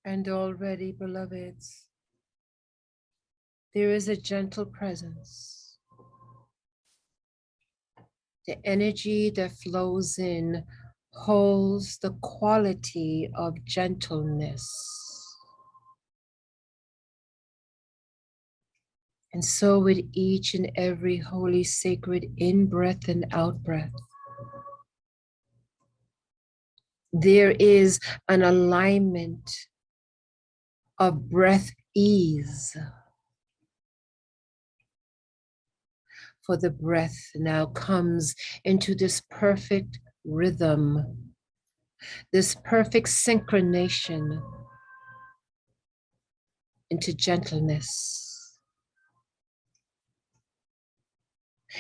And already, beloveds, there is a gentle presence. The energy that flows in holds the quality of gentleness. And so with each and every holy sacred in-breath and out-breath, there is an alignment of breath ease. For the breath now comes into this perfect rhythm, this perfect synchronization into gentleness.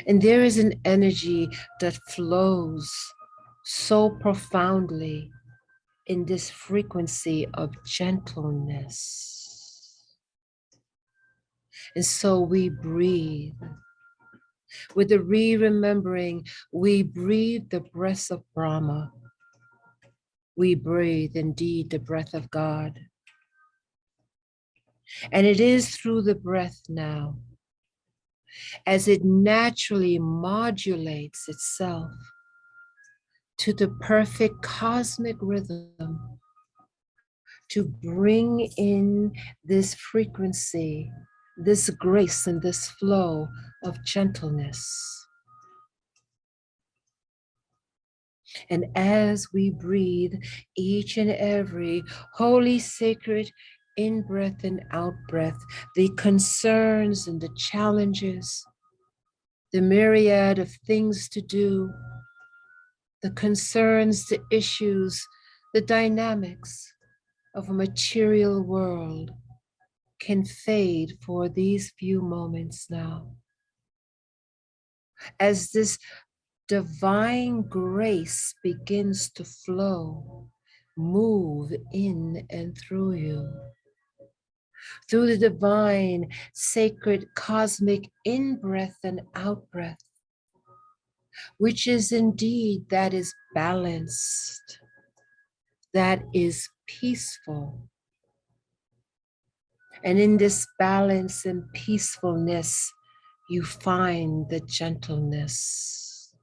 And there is an energy that flows so profoundly in this frequency of gentleness. And so we breathe. With the re-remembering, we breathe the breath of Brahma. We breathe indeed the breath of God. And it is through the breath now, as it naturally modulates itself to the perfect cosmic rhythm, to bring in this frequency, this grace, and this flow of gentleness. And as we breathe each and every holy, sacred in-breath and out-breath, the concerns and the challenges, the myriad of things to do, the concerns, the issues, the dynamics of a material world can fade for these few moments now. As this divine grace begins to flow, move in and through you, through the divine, sacred, cosmic in-breath and out-breath, which is indeed, that is balanced, that is peaceful. And in this balance and peacefulness, you find the gentleness.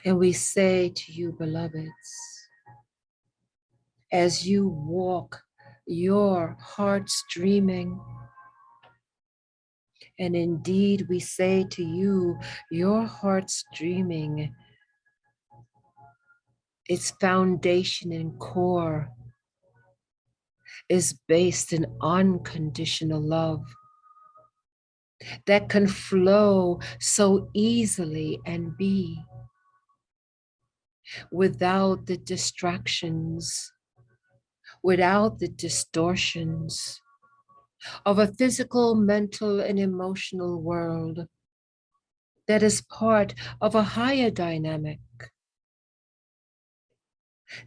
And we say to you, beloveds, as you walk your heart's dreaming, and indeed we say to you, your heart's dreaming, its foundation and core is based in unconditional love that can flow so easily and be without the distractions, without the distortions of a physical, mental, and emotional world that is part of a higher dynamic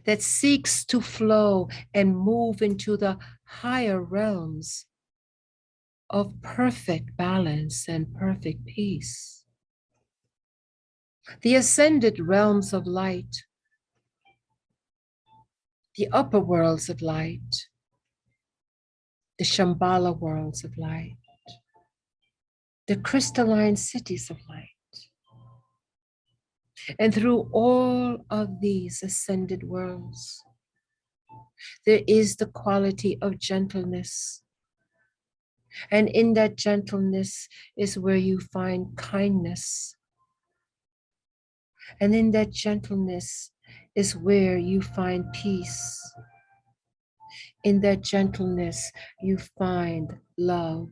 that seeks to flow and move into the higher realms of perfect balance and perfect peace. The ascended realms of light, the upper worlds of light, the Shambhala worlds of light, the crystalline cities of light. And through all of these ascended worlds, there is the quality of gentleness. And in that gentleness is where you find kindness. And in that gentleness is where you find peace. In that gentleness, you find love.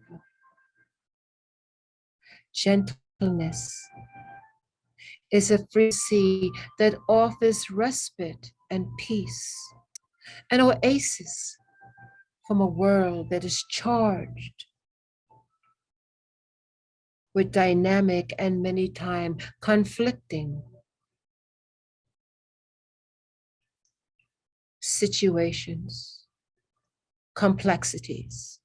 Gentleness is a frequency that offers respite and peace, an oasis from a world that is charged with dynamic and many times conflicting situations, complexities.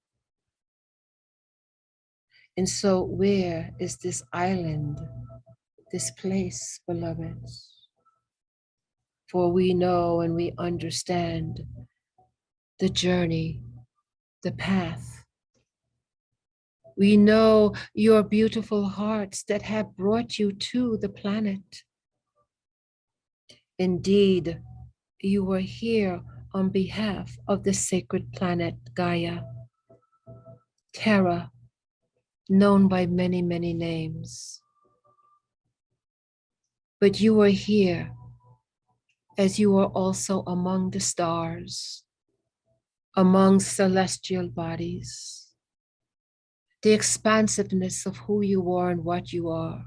And so where is this island, this place, beloveds, For we know and we understand the journey, the path. We know your beautiful hearts that have brought you to the planet. Indeed, you were here on behalf of the sacred planet Gaia, Terra, known by many, many names. But you were here as you were also among the stars, among celestial bodies. The expansiveness of who you are and what you are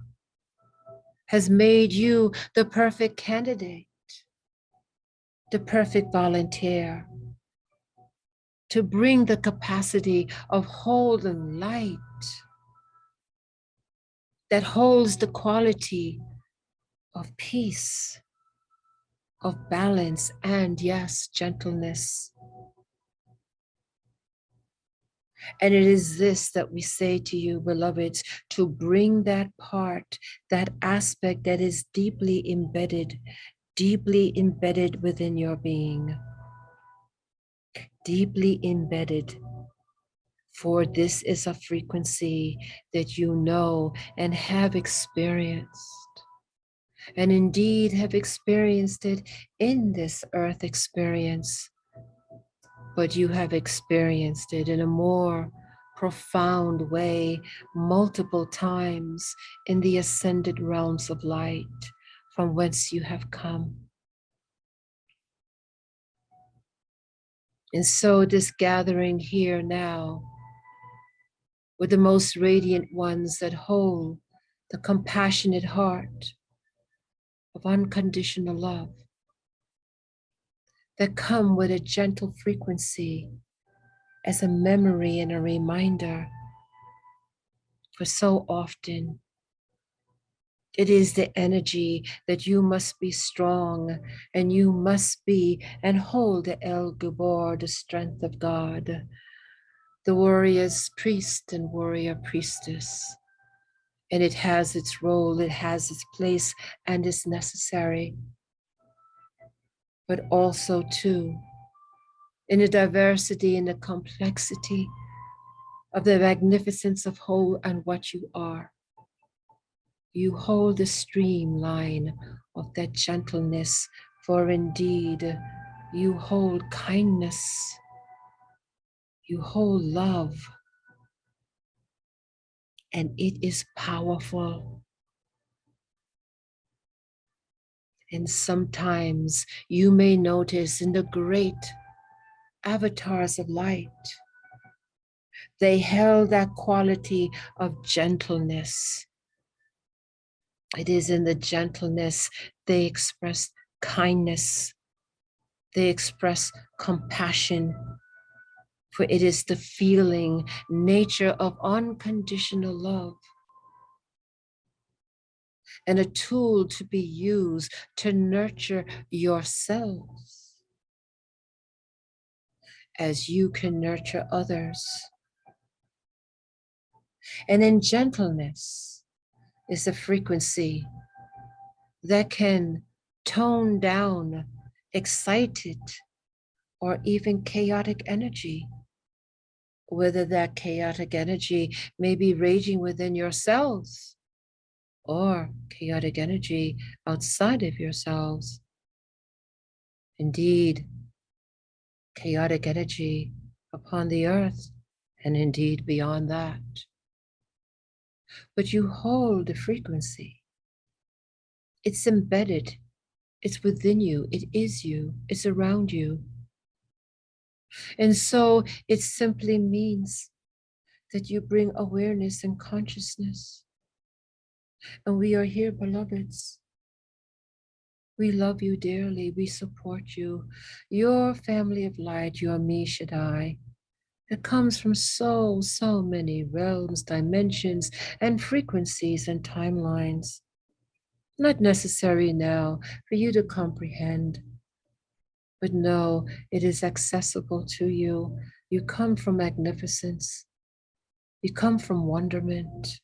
has made you the perfect candidate, the perfect volunteer to bring the capacity of holding light that holds the quality of peace, of balance, and yes, gentleness. And it is this that we say to you, beloveds, to bring that part, that aspect that is deeply embedded within your being, deeply embedded. For this is a frequency that you know and have experienced, and indeed have experienced it in this earth experience. But you have experienced it in a more profound way multiple times in the ascended realms of light from whence you have come. And so this gathering here now with the most radiant ones that hold the compassionate heart of unconditional love, that come with a gentle frequency as a memory and a reminder. For so often, it is the energy that you must be strong and you must be and hold the El Gabor, the strength of God, the warrior's priest and warrior priestess. And it has its role, it has its place, and is necessary. But also, too, in the diversity and the complexity of the magnificence of who and what you are. You hold the streamline of that gentleness, for indeed you hold kindness, you hold love, and it is powerful. And sometimes you may notice in the great avatars of light, they held that quality of gentleness. It is in the gentleness they express kindness, they express compassion, for it is the feeling nature of unconditional love and a tool to be used to nurture yourselves as you can nurture others. And in gentleness is a frequency that can tone down excited or even chaotic energy, whether that chaotic energy may be raging within yourselves or chaotic energy outside of yourselves. Indeed, chaotic energy upon the earth, and indeed beyond that. But you hold the frequency. It's embedded. It's within you. It is you. It's around you. And so it simply means that you bring awareness and consciousness. And we are here, beloveds. We love you dearly. We support you. Your family of light, your Mi Shaddai, that comes from so many realms, dimensions, and frequencies and timelines. Not necessary now for you to comprehend, but know it is accessible to you. You come from magnificence. You come from wonderment.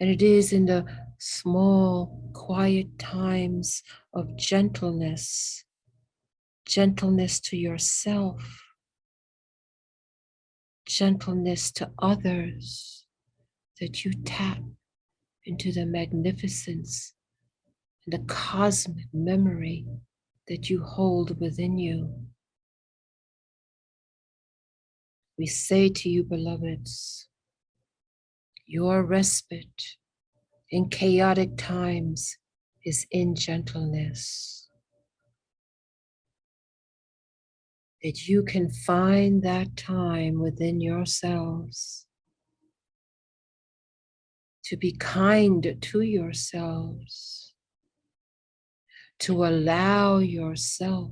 And it is in the small, quiet times of gentleness, gentleness to yourself, gentleness to others, that you tap into the magnificence and the cosmic memory that you hold within you. We say to you, beloveds, your respite in chaotic times is in gentleness. That you can find that time within yourselves to be kind to yourselves, to allow yourself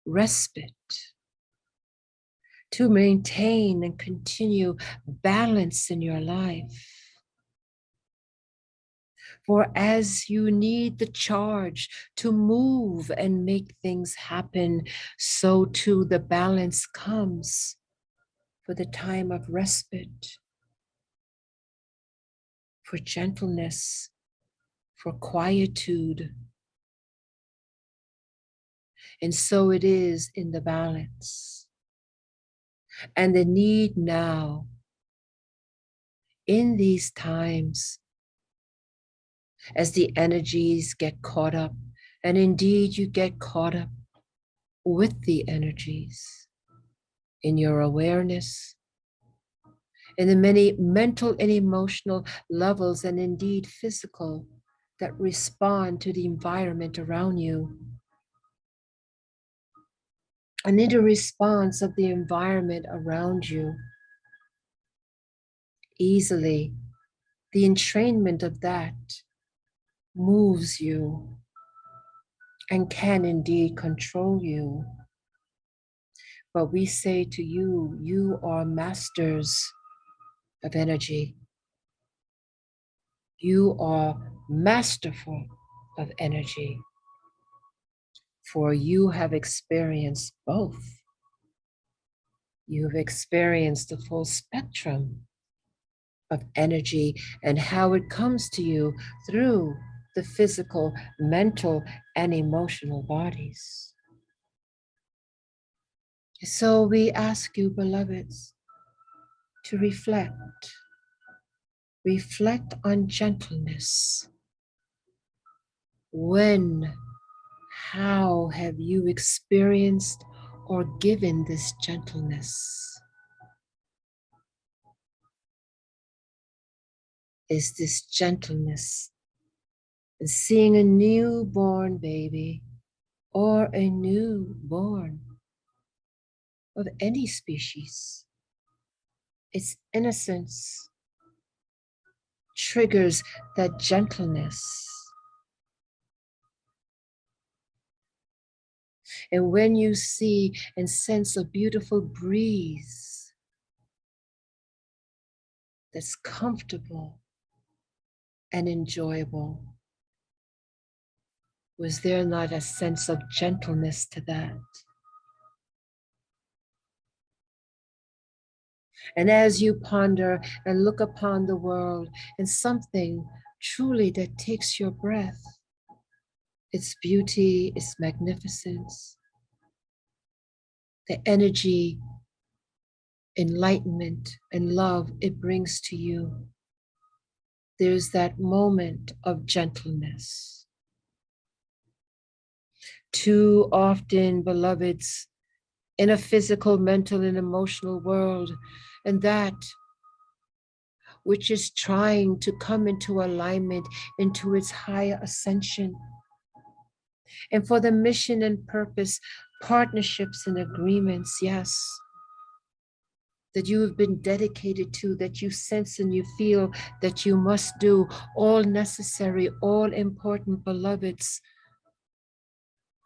respite, to maintain and continue balance in your life. For as you need the charge to move and make things happen, so too the balance comes for the time of respite, for gentleness, for quietude. And so it is in the balance. And the need now, in these times, as the energies get caught up, and indeed you get caught up with the energies in your awareness, in the many mental and emotional levels, and indeed physical, that respond to the environment around you. And in the response of the environment around you, easily, the entrainment of that moves you and can indeed control you. But we say to you, you are masters of energy. You are masterful of energy, for you have experienced both. You've experienced the full spectrum of energy and how it comes to you through the physical, mental, and emotional bodies. So we ask you, beloveds, to reflect. Reflect on gentleness. When, how have you experienced or given this gentleness? Is this gentleness in seeing a newborn baby or a newborn of any species? Its innocence triggers that gentleness. And when you see and sense a beautiful breeze that's comfortable and enjoyable, was there not a sense of gentleness to that? And as you ponder and look upon the world and something truly that takes your breath, its beauty, its magnificence, the energy, enlightenment, and love it brings to you, there's that moment of gentleness. Too often, beloveds, in a physical, mental, and emotional world, and that which is trying to come into alignment, into its higher ascension. And for the mission and purpose, partnerships and agreements, yes, that you have been dedicated to, that you sense and you feel that you must do, all necessary, all important, beloveds.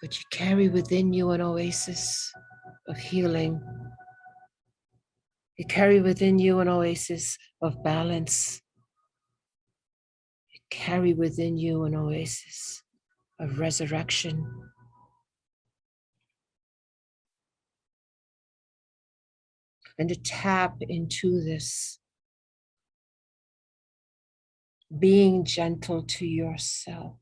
But you carry within you an oasis of healing. You carry within you an oasis of balance. You carry within you an oasis of resurrection. And to tap into this being gentle to yourself,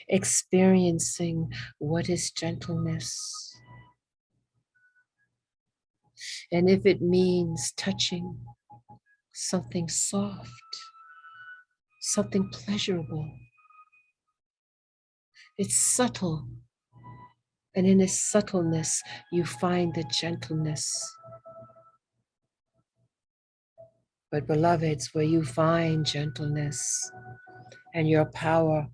experiencing what is gentleness. And if it means touching something soft, something pleasurable, it's subtle. And in its subtleness, you find the gentleness. But beloveds, where you find gentleness and your power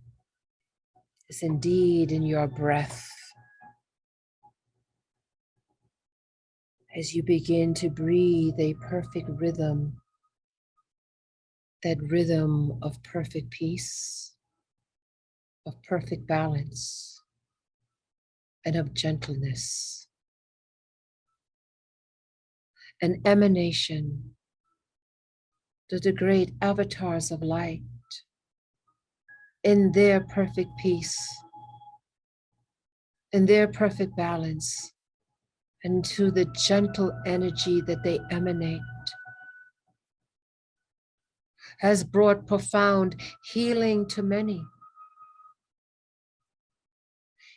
is indeed in your breath. As you begin to breathe a perfect rhythm, that rhythm of perfect peace, of perfect balance, and of gentleness. An emanation to the great avatars of light in their perfect peace, in their perfect balance, and to the gentle energy that they emanate, has brought profound healing to many.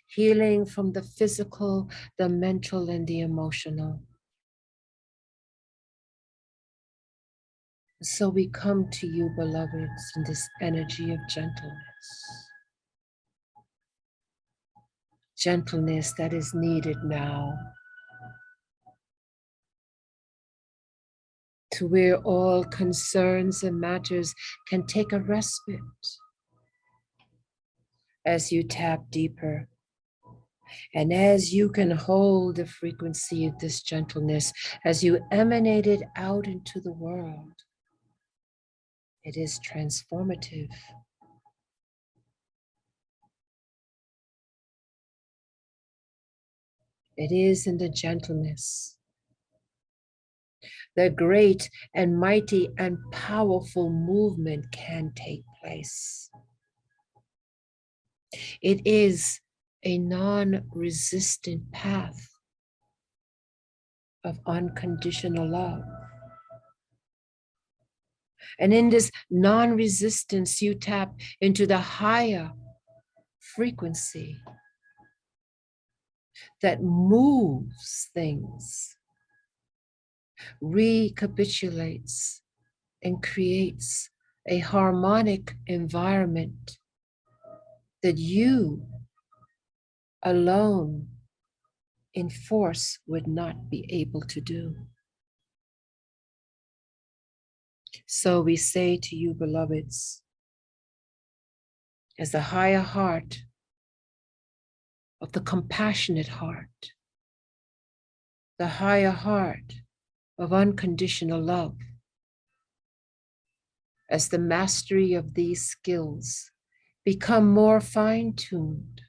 Healing from the physical, the mental, and the emotional. So we come to you, beloveds, in this energy of gentleness. Gentleness that is needed now, to where all concerns and matters can take a respite as you tap deeper. And as you can hold the frequency of this gentleness, as you emanate it out into the world, it is transformative. It is in the gentleness. The great and mighty and powerful movement can take place. It is a non-resistant path of unconditional love. And in this non-resistance, you tap into the higher frequency that moves things, recapitulates, and creates a harmonic environment that you alone in force would not be able to do. So we say to you, beloveds, as the higher heart of the compassionate heart, the higher heart of unconditional love, as the mastery of these skills become more fine-tuned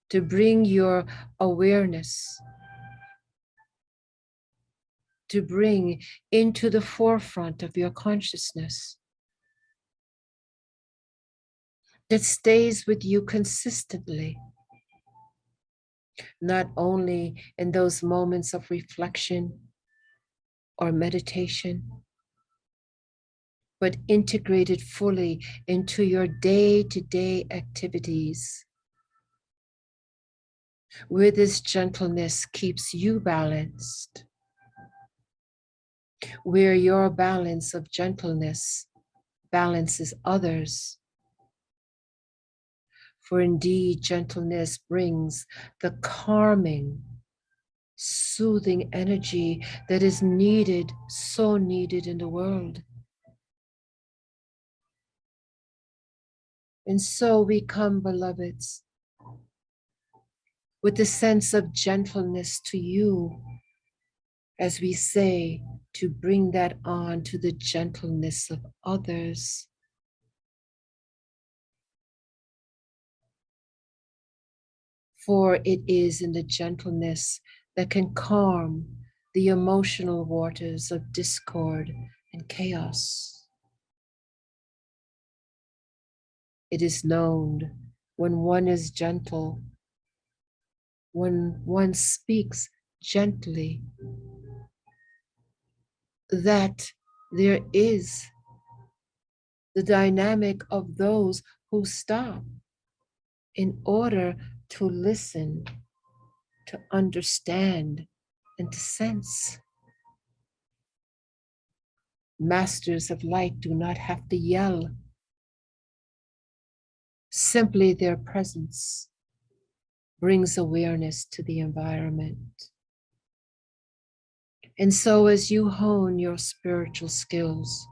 to bring your awareness, to bring into the forefront of your consciousness, that stays with you consistently, not only in those moments of reflection or meditation, but integrated fully into your day-to-day activities, where this gentleness keeps you balanced, where your balance of gentleness balances others. For indeed, gentleness brings the calming, soothing energy that is needed, so needed in the world. And so we come, beloveds, with the sense of gentleness to you, as we say, to bring that on to the gentleness of others. For it is in the gentleness that can calm the emotional waters of discord and chaos. It is known when one is gentle, when one speaks gently, that There is the dynamic of those who stop in order to listen, to understand, and to sense. Masters of light do not have to yell. Simply their presence brings awareness to the environment. And so as you hone your spiritual skills,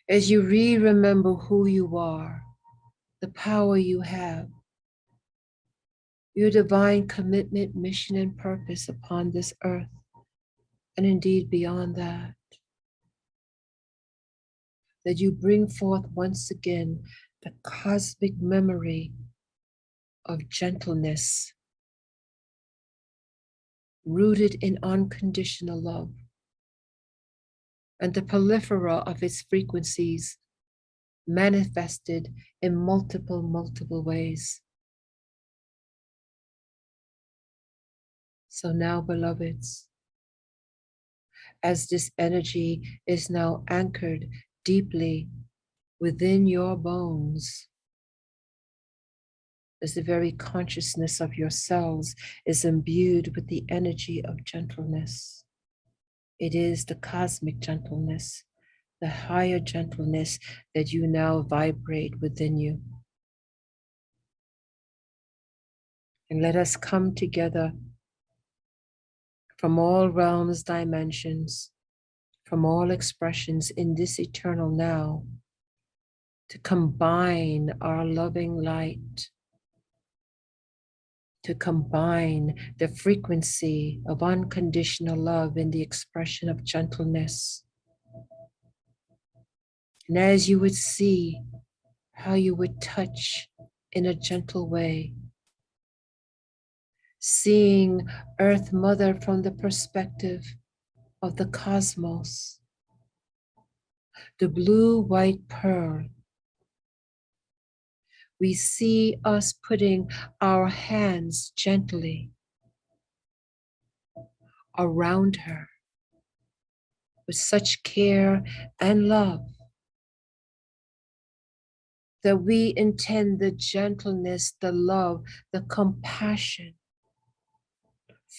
as you remember who you are, the power you have, your divine commitment, mission, and purpose upon this earth, and indeed beyond that, that you bring forth once again the cosmic memory of gentleness, rooted in unconditional love, and the proliferation of its frequencies manifested in multiple ways. So now, beloveds, as this energy is now anchored deeply within your bones, as the very consciousness of your cells is imbued with the energy of gentleness, it is the cosmic gentleness, the higher gentleness that you now vibrate within you. And let us come together from all realms, dimensions, from all expressions in this eternal now, to combine our loving light, to combine the frequency of unconditional love in the expression of gentleness. And as you would see how you would touch in a gentle way, seeing Earth Mother from the perspective of the cosmos, the blue, white pearl, we see us putting our hands gently around her with such care and love that we intend the gentleness, the love, the compassion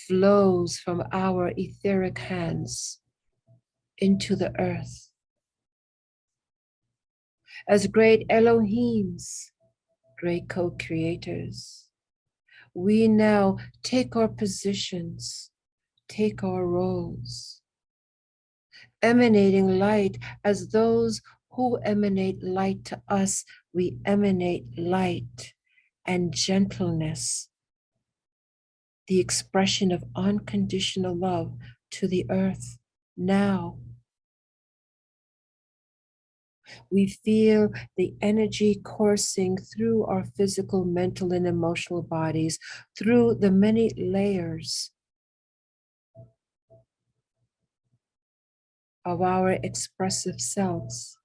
flows from our etheric hands into the earth. As great Elohims, great co-creators, we now take our positions, take our roles, emanating light as those who emanate light to us. We emanate light and gentleness, the expression of unconditional love to the earth. Now we feel the energy coursing through our physical, mental, and emotional bodies, through the many layers of our expressive selves,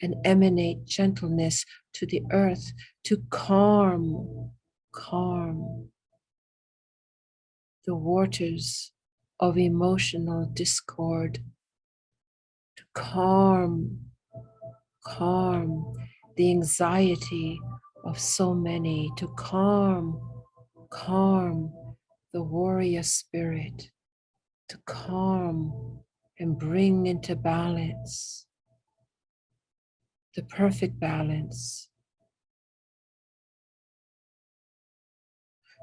and emanate gentleness to the earth to calm the waters of emotional discord, to calm the anxiety of so many, to calm the warrior spirit, to calm and bring into balance, the perfect balance,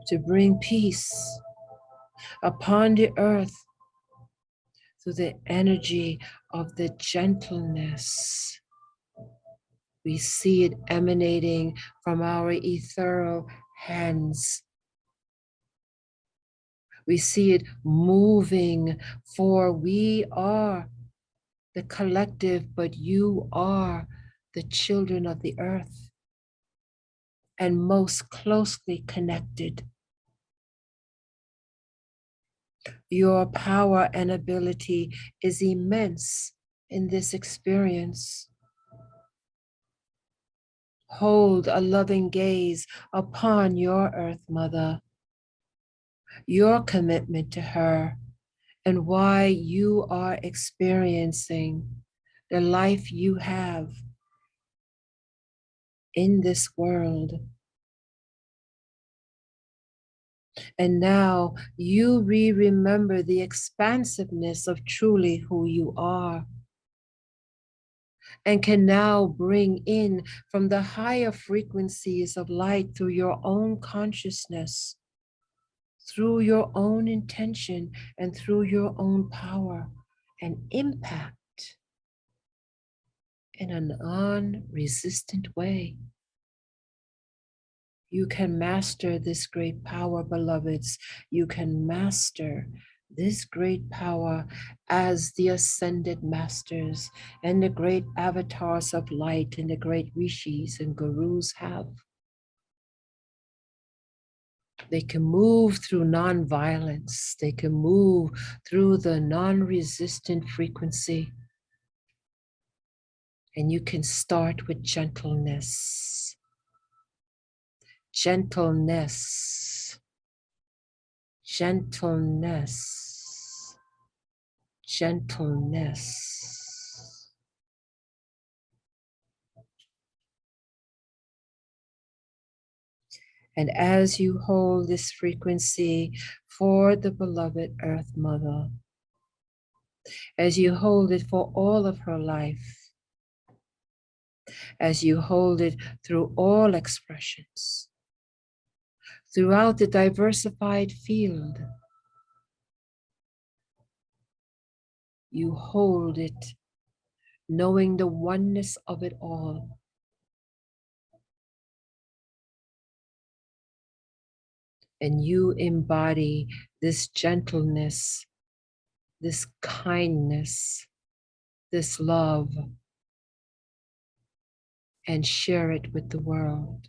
to bring peace upon the earth through the energy of the gentleness. We see it emanating from our ethereal hands. We see it moving, for we are the collective, but you are the children of the earth and most closely connected. Your power and ability is immense in this experience. Hold a loving gaze upon your Earth Mother, your commitment to her, and why you are experiencing the life you have in this world. And now you remember the expansiveness of truly who you are, and can now bring in from the higher frequencies of light through your own consciousness, through your own intention, and through your own power and impact in an unresistant way. You can master this great power, beloveds. You can master this great power as the ascended masters and the great avatars of light and the great rishis and gurus have. They can move through non-violence. They can move through the non-resistant frequency. And you can start with gentleness. Gentleness. Gentleness. Gentleness. And as you hold this frequency for the beloved Earth Mother, as you hold it for all of her life, as you hold it through all expressions, throughout the diversified field, you hold it, knowing the oneness of it all. And you embody this gentleness, this kindness, this love, and share it with the world.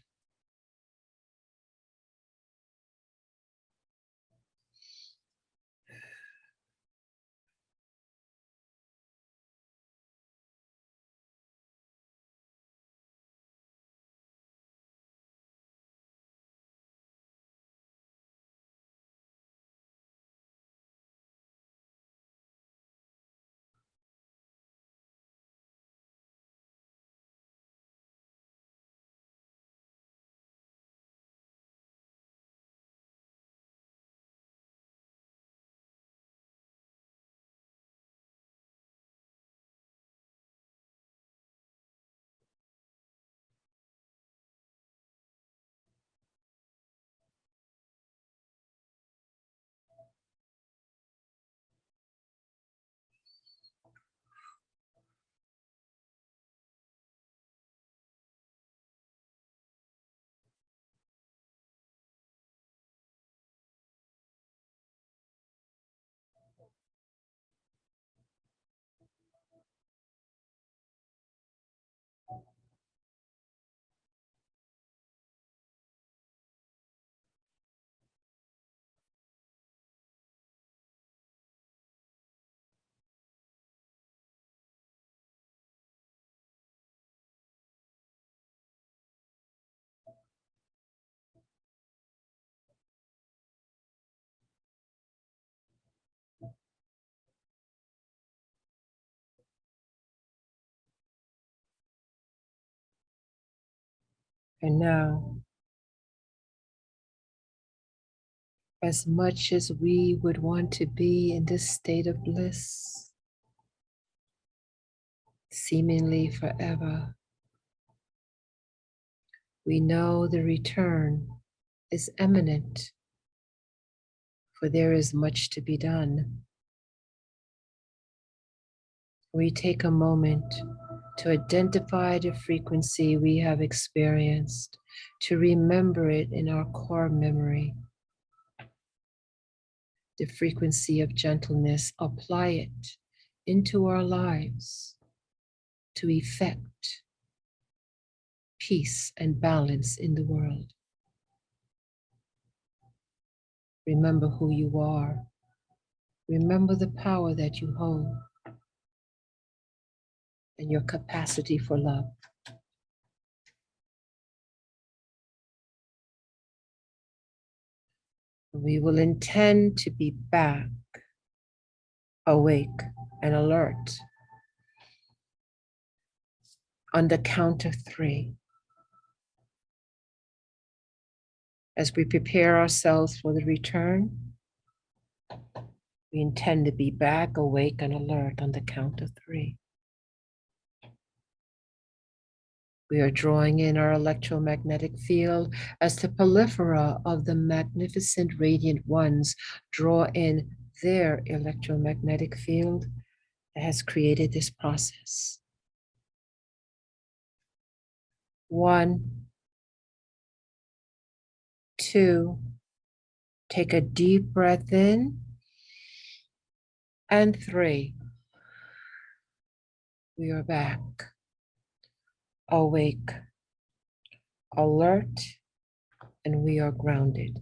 And now, as much as we would want to be in this state of bliss, seemingly forever, we know the return is imminent, for there is much to be done. We take a moment to identify the frequency we have experienced, to remember it in our core memory. The frequency of gentleness, apply it into our lives to effect peace and balance in the world. Remember who you are. Remember the power that you hold and your capacity for love. We will intend to be back awake, and alert. On the count of 3, as we prepare ourselves for the return, we intend to be back, awake, and alert on the count of 3. We are drawing in our electromagnetic field as the prolifera of the magnificent radiant ones draw in their electromagnetic field that has created this process. 1, 2, take a deep breath in, and 3, we are back, awake, alert, and we are grounded.